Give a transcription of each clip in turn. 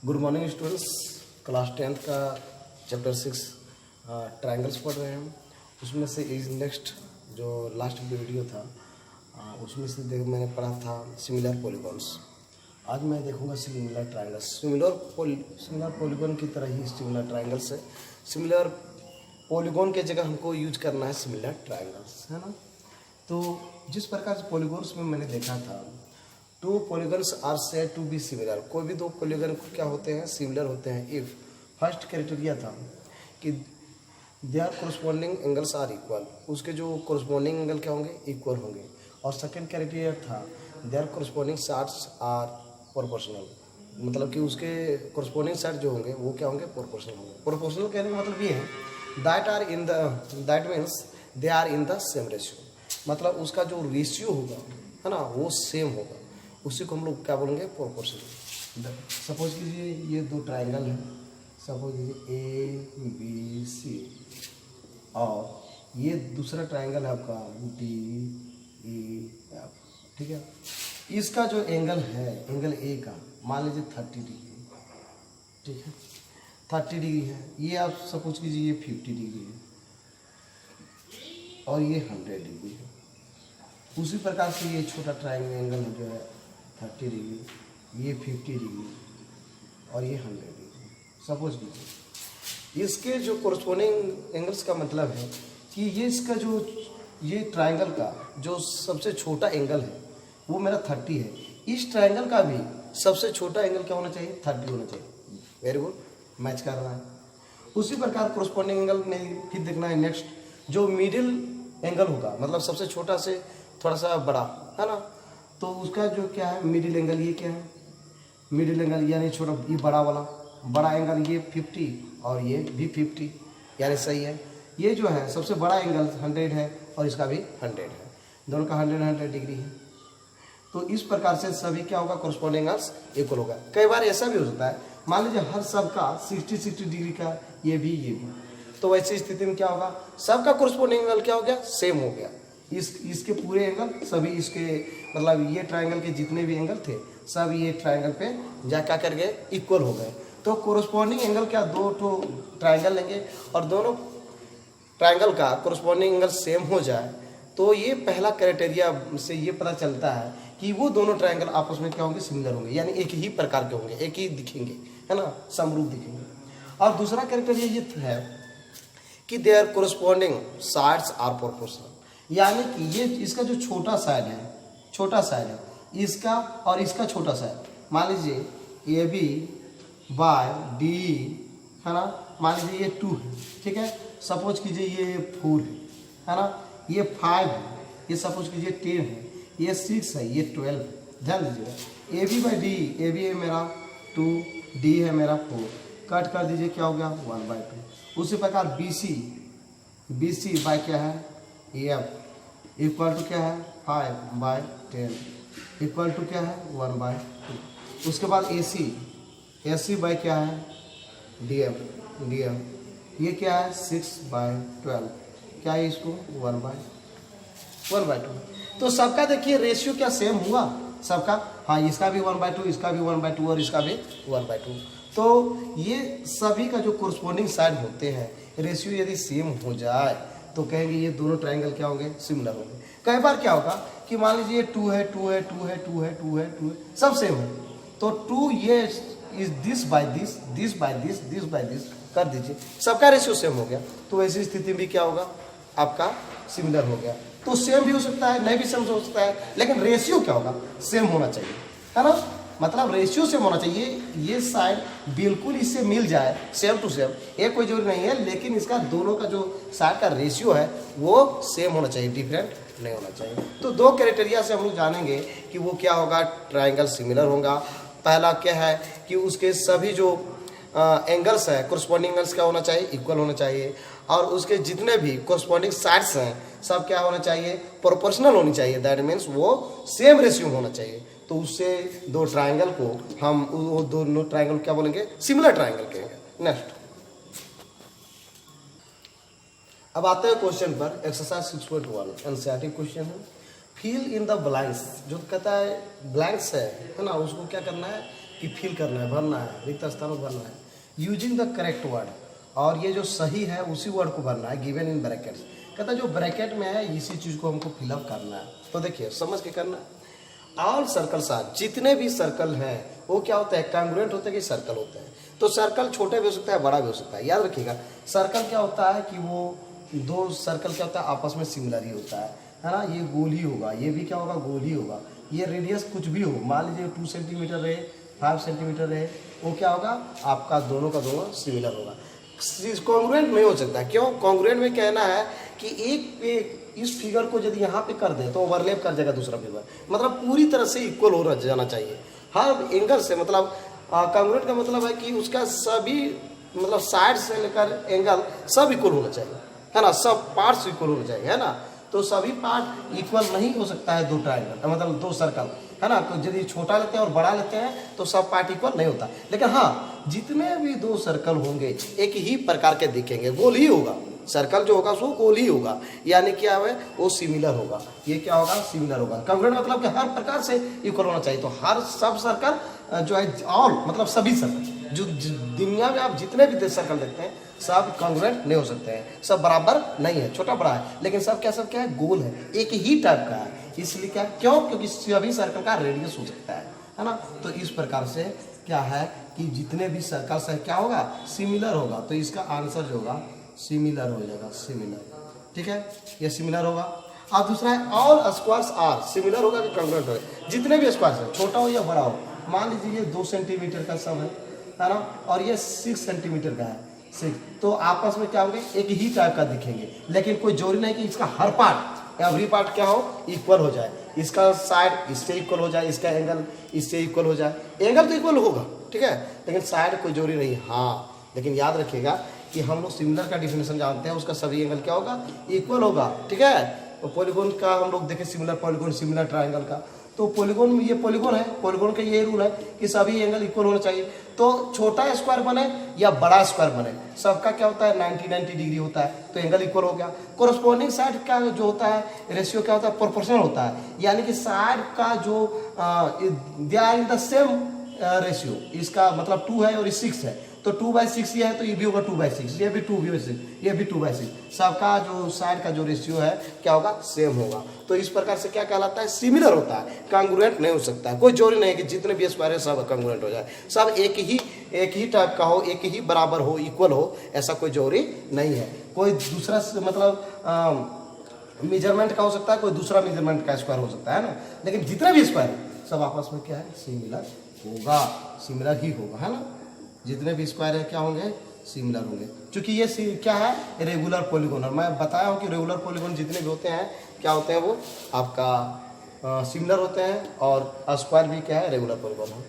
Good morning students. Class 10th का chapter 6 triangles पढ़ रहे हैं। उसमें से इस नेक्स्ट जो लास्ट वीडियो था उसमें से मैंने पढ़ा था सिमिलर पॉलीगॉन्स। आज मैं देखूंगा सिमिलर ट्रायंगल्स। सिमिलर पॉलीगॉन की तरह ही सिमिलर ट्रायंगल्स है। सिमिलर पॉलीगॉन के जगह हमको यूज करना है सिमिलर ट्रायंगल्स, है ना। तो जिस प्रकार से पॉलीगॉन्स में मैंने देखा था, two polygons are said to be similar. कोई भी दो पॉलीगन क्या होते हैं, सिमिलर होते हैं इफ फर्स्ट क्राइटेरिया था कि there corresponding angles are equal, उसके जो कोरस्पॉन्डिंग एंगल क्या होंगे, इक्वल होंगे। और सेकंड क्राइटेरिया था there corresponding sides are proportional, मतलब कि उसके कोरस्पॉन्डिंग साइड जो होंगे वो क्या होंगे, प्रोपोर्शनल होंगे। प्रोपोर्शनल कहने का मतलब ये है that means they are in the same ratio, मतलब उसका जो रेशियो होगा, है ना, वो सेम होगा। उसी को हम लोग क्या बोलेंगे, प्रोपोर्शनल। सपोज कीजिए ये दो ट्राइंगल है, सपोज कीजिए ए बी सी, और ये दूसरा ट्राइंगल है आपका डी ई एफ, ठीक है। इसका जो एंगल है, एंगल ए का मान लीजिए 30 डिग्री, ठीक है, 30 डिग्री है। ये आप सपोज कीजिए ये 50 डिग्री है और ये 100 डिग्री है। उसी प्रकार से ये छोटा ट्राइंगल एंगल जो है 30 डिग्री, ये 50 डिग्री और ये 100 डिग्री। सपोज कीजिए इसके जो कोरस्पॉन्डिंग एंगल्स का मतलब है कि ये इसका जो ये ट्राइंगल का जो सबसे छोटा एंगल है वो मेरा 30 है। इस ट्राइंगल का भी सबसे छोटा एंगल क्या होना चाहिए, 30 होना चाहिए। वेरी गुड, मैच कर रहा है। उसी प्रकार कोरस्पॉन्डिंग एंगल में फिर देखना है नेक्स्ट जो मिडिल एंगल होगा, मतलब सबसे छोटा से थोड़ा सा बड़ा, है ना। तो उसका जो क्या है मिडिल एंगल, ये क्या है मिडिल एंगल, यानी छोटा ये बड़ा वाला बड़ा एंगल ये 50 और ये भी 50, यानी सही है। ये जो है सबसे बड़ा एंगल 100 है और इसका भी 100 है, दोनों का 100 डिग्री है। तो इस प्रकार से सभी क्या होगा, कोरस्पॉन्डिंग एंगल्स इक्वल होगा। कई बार ऐसा भी हो सकता है, मान लीजिए हर सबका 60 डिग्री का, ये भी, तो वैसी स्थिति में क्या होगा, सबका कोरस्पॉन्डिंग एंगल क्या हो गया, सेम हो गया। इसके पूरे एंगल सभी इसके, मतलब ये ट्राइंगल के जितने भी एंगल थे सब ये ट्राइंगल पे जा क्या कर गए, इक्वल हो गए। तो कोरस्पॉन्डिंग एंगल क्या, दो तो ट्राइंगल लेंगे और दोनों ट्राइंगल का कोरस्पॉन्डिंग एंगल सेम हो जाए तो ये पहला क्राइटेरिया से ये पता चलता है कि वो दोनों ट्राइंगल आपस में क्या होंगे, सिमिलर होंगे, यानी एक ही प्रकार के होंगे, एक ही दिखेंगे, है ना, समरूप दिखेंगे। और दूसरा क्राइटेरिया ये है कि there corresponding sides are proportional, यानी कि ये इसका जो छोटा साइड है इसका और इसका छोटा साइड, मान लीजिए ए बी बाय डी, है ना, मान लीजिए ये 2 है, ठीक है। सपोज कीजिए ये 4 है ना, ये 5 है, ये सपोज कीजिए 10 है, ये 6 है, ये 12 है। ध्यान दीजिएगा, A B by D, A B है मेरा 2, डी है मेरा 4, कट कर दीजिए, क्या हो गया 1/2। उसी प्रकार बी सी बाय क्या है, एफ इक्वल टू क्या है 5/10 इक्वल टू क्या है 1/2। उसके बाद ए सी बाय क्या है डी एफ ये क्या है 6/12, क्या है इसको 1/2। तो सबका देखिए रेशियो क्या सेम हुआ सबका, हाँ, इसका भी 1/2, इसका भी 1/2 और इसका भी 1/2। तो ये सभी का जो कोरस्पॉन्डिंग साइड होते हैं, रेशियो यदि सेम हो जाए तो कहेंगे ये दोनों ट्राइंगल क्या होंगे, सिमिलर होंगे। कई बार क्या होगा कि मान लीजिए 2 है, सब सेम है, तो 2 ये इज दिस बाय दिस कर दीजिए, सबका रेशियो सेम हो गया, तो ऐसी स्थिति में क्या होगा, आपका सिमिलर हो गया। तो सेम भी हो सकता है, नहीं भी सेम हो सकता है, लेकिन रेशियो क्या होगा, सेम होना चाहिए, है ना, मतलब रेशियो सेम होना चाहिए। ये साइड बिल्कुल इससे मिल जाए सेम टू सेम, ये कोई जरूरी नहीं है, लेकिन इसका दोनों का जो साइड का रेशियो है वो सेम होना चाहिए, डिफरेंट नहीं होना चाहिए। तो 2 क्राइटेरिया से हम लोग जानेंगे कि वो क्या होगा, ट्राइंगल सिमिलर होगा। पहला क्या है कि उसके सभी जो एंगल्स है, कोरस्पॉन्डिंग एंगल्स क्या होना चाहिए, इक्वल होना चाहिए, और उसके जितने भी कोरस्पॉन्डिंग साइड्स हैं सब क्या होना चाहिए, प्रोपोर्शनल होनी चाहिए। दैट मीन्स वो सेम रेशियो होना चाहिए। तो उससे दो ट्राइंगल को हम वो दोनों ट्राइंगल क्या बोलेंगे, सिमिलर ट्राइंगल कहेंगे। नेक्स्ट अब आते हैं क्वेश्चन पर। एक्सरसाइज 6.1 एनसीईआरटी क्वेश्चन है। फिल इन द ब्लैंक्स, जो कहता है ब्लैंक्स है ना, उसको क्या करना है, कि फिल करना है, भरना है, रिक्त स्थानों को भरना है यूजिंग द करेक्ट वर्ड, और ये जो सही है उसी वर्ड को भरना है गिवन इन ब्रैकेट्स। कहता है जो ब्रैकेट में है इसी चीज़ को हमको फिलअप करना है। तो देखिए समझ के करना है। ऑल सर्कल्स आर, जितने भी सर्कल हैं वो क्या होता है, कांग्रुएंट होते हैं कि सर्कल होते हैं। तो सर्कल छोटे भी हो सकता है, बड़ा भी हो सकता है। याद रखिएगा सर्कल क्या होता है कि वो दो सर्कल क्या होता है आपस में सिमिलर ही होता है ना। ये गोल ही होगा, ये भी क्या होगा, गोल ही होगा। ये रेडियस कुछ भी हो, मान लीजिए 2 सेंटीमीटर रहे, 5 सेंटीमीटर रहे, वो क्या होगा आपका दोनों का दोनों सिमिलर होगा। कॉन्ग्रुएंट नहीं हो सकता। क्यों? कॉन्ग्रुएंट में कहना है कि एक इस फिगर को यदि यहाँ पे कर दे तो ओवरलैप कर जाएगा दूसरा फिगर, मतलब पूरी तरह से इक्वल हो जाना चाहिए हर एंगल से। मतलब कॉन्ग्रुएंट का मतलब है कि उसका सभी मतलब साइड से लेकर एंगल सब इक्वल होना चाहिए, है ना, सब पार्ट्स इक्वल होना चाहिए, है ना। तो सभी पार्ट इक्वल नहीं हो सकता है दो ट्रायंगल, मतलब दो सर्कल, है ना। तो यदि छोटा लेते हैं और बड़ा लेते हैं तो सब पार्ट इक्वल नहीं होता। लेकिन हाँ, जितने भी दो सर्कल होंगे एक ही प्रकार के दिखेंगे, गोल ही होगा। सर्कल जो होगा वो गोल ही होगा, यानी क्या है वो सिमिलर होगा। ये क्या होगा, सिमिलर होगा। कॉन्ग्रुएंट मतलब कि हर प्रकार से इक्वल होना चाहिए। तो हर सब सर्कल जो है ऑल मतलब सभी सर्कल जो दुनिया में आप जितने भी सर्कल देखते हैं सब कॉन्ग्रुएंट नहीं हो सकते हैं, सब बराबर नहीं है, छोटा बड़ा है, लेकिन सब क्या है, गोल है, एक ही टाइप का है। इसलिए क्या, क्यों? क्योंकि सभी सर्कल का रेडियस हो सकता है ना। तो इस प्रकार से क्या है कि जितने भी सर्कल्स है क्या होगा, सिमिलर होगा। तो इसका आंसर जो होगा सिमिलर हो जाएगा, सिमिलर। ठीक है, ये सिमिलर होगा। और दूसरा है ऑल स्क्वायर्स आर, सिमिलर होगा कि कॉन्ग्रुएंट होगा। जितने भी स्क्वायर्स है, छोटा हो या बड़ा हो, मान लीजिए ये 2 सेंटीमीटर का सब है ना, और ये 6 सेंटीमीटर का है, 6, तो आपस में क्या होंगे, एक ही टाइप का दिखेंगे। लेकिन कोई जरूरी नहीं कि इसका हर पार्ट, एवरी पार्ट क्या हो, इक्वल हो जाए। इसका साइड इससे इक्वल हो जाए, इसका एंगल इससे इक्वल हो जाए। एंगल तो इक्वल होगा, ठीक है, लेकिन साइड कोई जरूरी नहीं। हाँ, लेकिन याद रखिएगा कि हम लोग सिमिलर का डिफिनेशन जानते हैं, उसका सभी एंगल क्या होगा, इक्वल होगा। ठीक है, तो पॉलीगॉन का हम लोग देखें, सिमिलर पॉलीगॉन, सिमिलर ट्रायंगल का, तो पॉलीगॉन में ये पॉलीगॉन है, पॉलीगॉन का ये रूल है कि सभी एंगल इक्वल होना चाहिए। तो छोटा स्क्वायर बने या बड़ा स्क्वायर बने, सबका क्या होता है, 90 डिग्री होता है, तो एंगल इक्वल हो गया। कोरस्पॉन्डिंग साइड का जो होता है रेशियो क्या होता है, प्रोपोर्शनल होता है, यानी कि साइड का जो they are in the same ratio. इसका मतलब 2 है और 6 है, तो 2/6 ये है, तो ये भी होगा 2/6, ये भी 2/6, ये भी 2/6। सबका जो साइड का जो रेशियो है क्या होगा, सेम होगा। तो इस प्रकार से क्या कहलाता है, सिमिलर होता है, कॉन्ग्रुएंट नहीं हो सकता है। कोई जरूरी नहीं कि जितने भी स्क्वायर है सब कॉन्ग्रुएंट हो जाए, सब एक ही टाइप का हो, एक ही बराबर हो, इक्वल हो, ऐसा कोई जरूरी नहीं है। कोई दूसरा मतलब मेजरमेंट का हो सकता है, कोई दूसरा मेजरमेंट का स्क्वायर हो सकता है ना, लेकिन जितने भी स्क्वायर है सब आपस में क्या है, सिमिलर होगा, सिमिलर ही होगा, है ना। जितने भी स्क्वायर है क्या होंगे, सिमिलर होंगे। क्योंकि ये क्या है, रेगुलर पॉलीगॉन। और मैं बताया हूँ कि रेगुलर पॉलीगॉन जितने भी होते हैं क्या होते हैं, वो आपका सिमिलर होते हैं, और स्क्वायर भी क्या है, रेगुलर पॉलीगॉन है।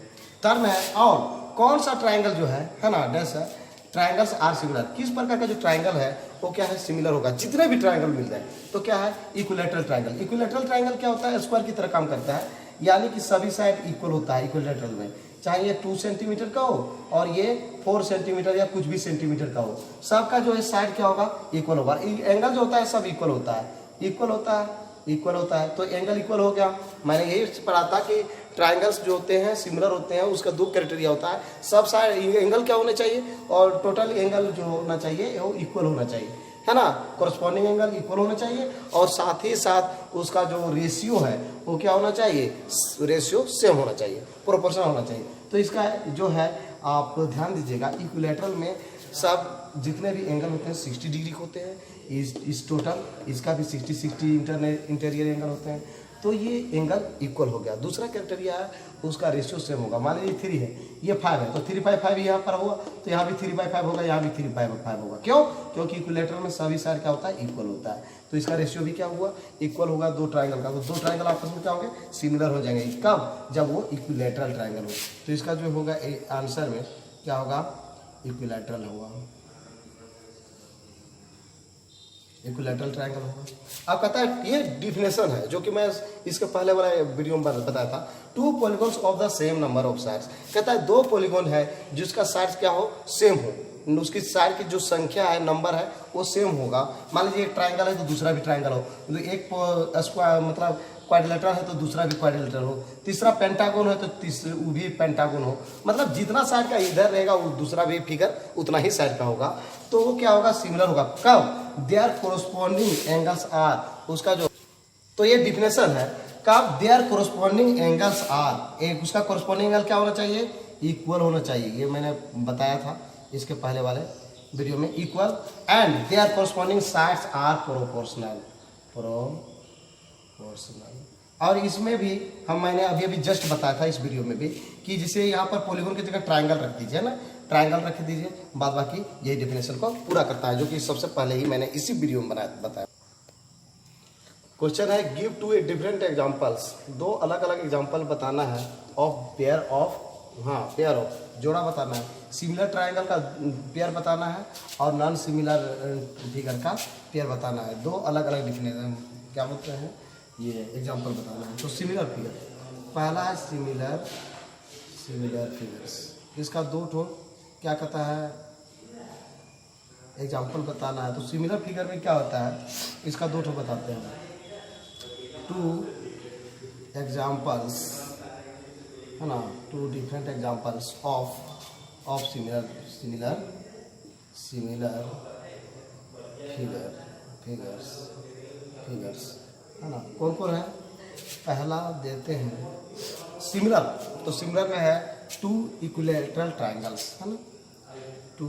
टर्म है और कौन सा ट्राइंगल जो है ना, डैश है, ट्राइंगल्स आर सिमिलर। किस प्रकार का जो ट्राइंगल है वो क्या है, सिमिलर होगा। जितने भी ट्राइंगल मिल जाए तो क्या है, इक्विलैटरल ट्राइंगल। इक्विलैटरल ट्राइंगल क्या होता है, स्क्वायर की तरह काम करता है, यानी कि सभी साइड इक्वल होता है इक्विलैटरल में, चाहे ये 2 सेंटीमीटर का हो और ये 4 सेंटीमीटर या कुछ भी सेंटीमीटर का हो, सबका जो है साइड क्या होगा, इक्वल होगा। एंगल जो होता है सब इक्वल होता है, इक्वल होता है, इक्वल होता है, तो एंगल इक्वल हो गया। मैंने यही पढ़ा था कि ट्राइंगल्स जो होते हैं सिमिलर होते हैं, उसका 2 क्राइटेरिया होता है, सब साइड एंगल क्या होने चाहिए और टोटल एंगल जो होना चाहिए वो इक्वल होना चाहिए, है ना। कोरस्पॉन्डिंग एंगल इक्वल होना चाहिए, और साथ ही साथ उसका जो रेशियो है वो क्या होना चाहिए, रेशियो सेम होना चाहिए, प्रोपोर्शनल होना चाहिए। तो इसका जो है आप ध्यान दीजिएगा, इक्विलैटरल में सब जितने भी एंगल होते हैं 60 डिग्री होते हैं। इस टोटल इसका भी 60 इंटीरियर एंगल होते हैं, तो ये एंगल इक्वल हो गया। दूसरा क्राइटेरिया है उसका रेशियो सेम होगा। मान लीजिए 3 है, ये 5 है, तो 3/5 यहाँ पर होगा, तो यहाँ भी 3/5 होगा, यहाँ भी 3/5 होगा। क्यों? क्योंकि इक्विलैटरल में सभी साइड क्या होता है, इक्वल होता है। तो इसका रेशियो भी क्या हुआ, इक्वल होगा 2 ट्राइंगल का। तो 2 ट्राइंगल आपस में क्या होंगे, सिमिलर हो जाएंगे। कब? जब वो इक्विलैटरल ट्राइंगल हो। तो इसका जो होगा आंसर में क्या होगा, इक्विलैटरल होगा, इक्विलैटरल ट्रायंगल होगा। अब कहता है ये डिफिनेशन है जो कि मैं इसके पहले वाला वीडियो में बताया था, 2 polygons of the same number of sides. कहता है 2 पॉलीगॉन है जिसका साइड्स क्या हो, सेम हो, उसकी साइड की जो संख्या है, नंबर है, वो सेम होगा। मान लीजिए एक ट्रायंगल है तो दूसरा भी ट्रायंगल हो, तो एक स्क्वायर मतलब क्वाड्रिलेटरल है तो दूसरा भी क्वाड्रिलेटरल हो, तीसरा पेंटागन है तो तीसरा वो भी पेंटागन हो, मतलब जितना साइड का इधर रहेगा वो दूसरा भी फिगर उतना ही साइड का होगा, तो वो क्या होगा, सिमिलर होगा। कब, देयर कोरोस्पोंडिंग एंगल्स आर, उसका जो, तो ये डिफिनेशन है कब, देयर कोरोस्पोंडिंग एंगल्स आर, एक उसका कोरोस्पोंडिंग एंगल क्या होना चाहिए, इक्वल होना चाहिए, ये मैंने बताया था इसके पहले वाले वीडियो में, equal, and there corresponding sides are proportional, और इसमें भी मैंने अभी जस्ट बताया था इस वीडियो में भी कि जिसे यहाँ पर पॉलीगॉन की जगह ट्रायंगल रख दीजिए ना, ट्रायंगल रख दीजिए, बाद बाकी यही डेफिनेशन को पूरा करता है, जो कि सबसे पहले ही मैंने इसी वीडियो में बताया। क्वेश्चन है, give two a different examples, दो अलग अलग एग्जांपल बताना है of pair of, pair of जोड़ा बताना है, सिमिलर ट्रायंगल का पेयर बताना है और नॉन सिमिलर फिगर का पेयर बताना है, दो अलग अलग डिफिनेशन क्या बोलते हैं ये एग्जांपल बताना है। तो सिमिलर फिगर, पहला है सिमिलर फिगर्स, इसका दो ठो क्या कहता है एग्जांपल बताना है। तो सिमिलर फिगर में क्या होता है, इसका दो ठो बताते हैं, टू एग्जांपल्स है ना, two different examples of similar figures है ना, कौन कौन है, पहला देते हैं सिमिलर, तो सिमिलर में है टू इक्विलैटरल ट्रायंगल्स है ना, two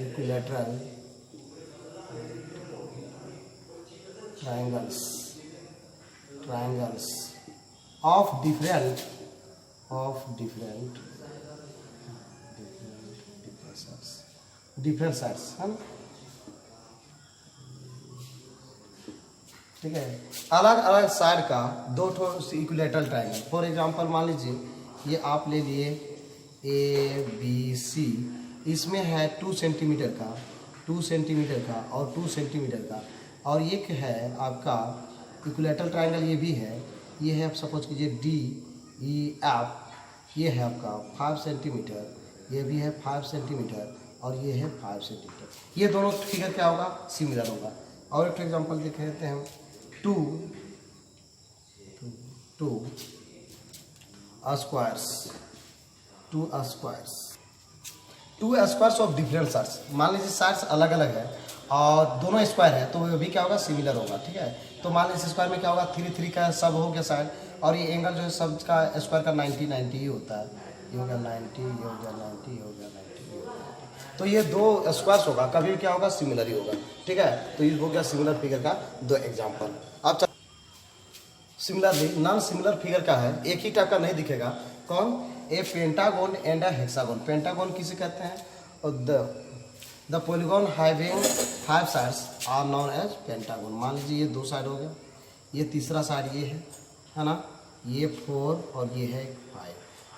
equilateral triangles of different sides है ना, ठीक है, अलग अलग साइड का दो ठो इक्विलैटरल ट्रायंगल। फॉर एग्जांपल मान लीजिए ये आप ले लिए ABC, इसमें है 2 सेंटीमीटर का और 2 सेंटीमीटर का, और एक है आपका इक्विलैटरल ट्रायंगल, ये भी है, ये है आप सपोज कीजिए DEF, ये है आपका 5 सेंटीमीटर, ये भी है 5 सेंटीमीटर और ये है 5 सेंटीमीटर, ये दोनों फिगर क्या होगा, सिमिलर होगा। और एक एग्जांपल देख लेते हैं, to squares of different sides, मान लीजिए साइड्स अलग अलग है और दोनों स्क्वायर है, तो वो भी क्या होगा, सिमिलर होगा, ठीक है। तो मान लीजिए स्क्वायर में क्या होगा, 3 का सब हो गया साइड, और ये एंगल जो है सब का स्क्वायर का 90 ही होता है, ये हो गया 90, ये हो गया 90, ये हो गया 90, तो ये दो स्क्वायर्स होगा, कभी क्या होगा, सिमिलर ही होगा, ठीक है। तो ये हो गया सिमिलर फिगर का दो एग्जाम्पल। अब सिमिलरली नॉन सिमिलर फिगर का है, एक ही टाइप का नहीं दिखेगा, कौन, a pentagon and a hexagon, pentagon किसे कहते हैं, और the polygon having 5 sides are known as pentagon. मान लीजिए ये 2 साइड हो गया, ये तीसरा साइड ये है ना, ये 4 और ये है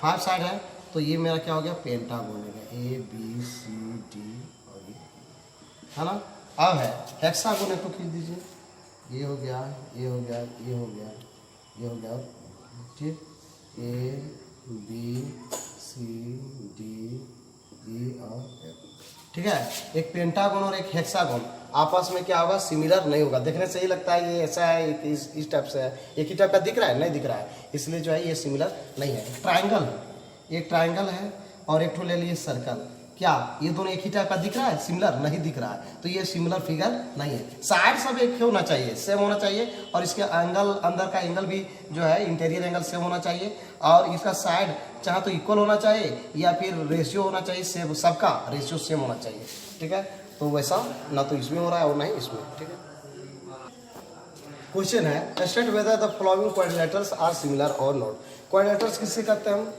5 साइड है, तो ये मेरा क्या हो गया, पेंटागन हो गया, ABCD और ये है ना। अब है हेक्सागन, एक तो खींच दीजिए, ये हो गया, ये हो गया, ये हो गया, ये हो गया, ठीक, ABCD E और F, ठीक है। एक पेंटागन और एक हेक्सागन आपस में क्या होगा, सिमिलर नहीं होगा, देखने से ही लगता है ये ऐसा है, इस टाइप से है, एक ही टाइप का दिख रहा है, नहीं दिख रहा है, इसलिए जो है ये सिमिलर नहीं है। ट्रायंगल है, एक ट्रायंगल है और एक ठो ले लिए सर्कल, क्या ये दोनों एक ही टाइप का दिख रहा है, सिमिलर नहीं दिख रहा है, तो ये सिमिलर फिगर नहीं है। साइड सब एक होना चाहिए, सेम होना चाहिए, और इसके एंगल अंदर का एंगल भी जो है इंटीरियर एंगल सेम होना चाहिए, और इसका साइड चाहे तो इक्वल होना चाहिए या फिर रेशियो होना चाहिए, सेम, सबका रेशियो सेम होना चाहिए, ठीक है। तो वैसा ना तो इसमें हो रहा है और ना ही इसमें, ठीक है। क्वेश्चन है, state whether the following quadrilaterals are similar और नॉट। क्वाड्रिलेटरल्स किससे कहते हैं हम,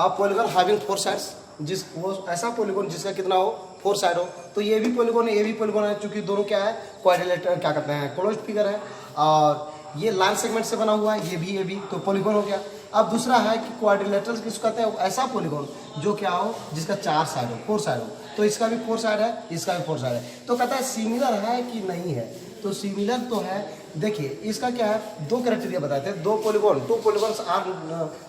आप पॉलीगॉन हैविंग 4 साइड्स, जिस वो ऐसा पॉलीगॉन जिसका कितना हो, 4 साइड हो, तो ये भी पॉलीगॉन है, ये भी पॉलीगॉन है, क्योंकि दोनों क्या है, क्वाड्रिलेटरल क्या कहते हैं, क्लोज्ड फिगर है, और ये लाइन सेगमेंट से बना हुआ है, ये भी तो पॉलीगॉन हो गया। अब दूसरा है कि क्वाड्रिलेटरल किसको कहते हैं, ऐसा पॉलीगॉन जो क्या हो, जिसका 4 साइड हो, 4 साइड हो, तो इसका भी 4 साइड है, इसका भी 4 साइड है, तो कहता है सिमिलर है कि नहीं है, तो सिमिलर तो है। देखिए इसका क्या है, 2 क्राइटेरिया बताते हैं, 2 polygon, 2 polygons are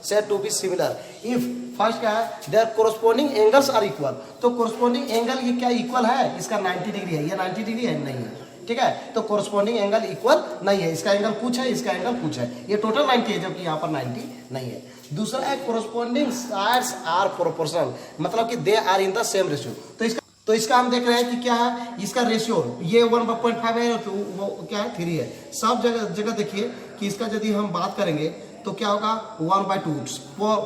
said to be similar if, first क्या है, there corresponding angles are equal, तो कोरस्पोंडिंग एंगल ये क्या इक्वल है, इसका 90 डिग्री है, ये 90 डिग्री है, नहीं है, ठीक है, तो कोरस्पॉन्डिंग एंगल इक्वल नहीं है, इसका एंगल कुछ है, इसका एंगल कुछ है, ये टोटल 90 है जबकि यहाँ पर 90 नहीं है। दूसरा है कोरस्पॉन्डिंग साइड्स आर प्रोपोर्शनल, मतलब कि they are in the same ratio. तो इसका हम देख रहे हैं कि क्या है, इसका रेशियो ये 1/5 है तो वो क्या है 3 है। सब जगह देखिए कि इसका यदि हम बात करेंगे तो क्या होगा 1/2,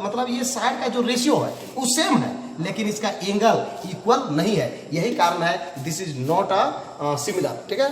मतलब ये साइड का जो रेशियो है वो सेम है, लेकिन इसका एंगल इक्वल नहीं है, यही कारण है this is not a similar. ठीक है।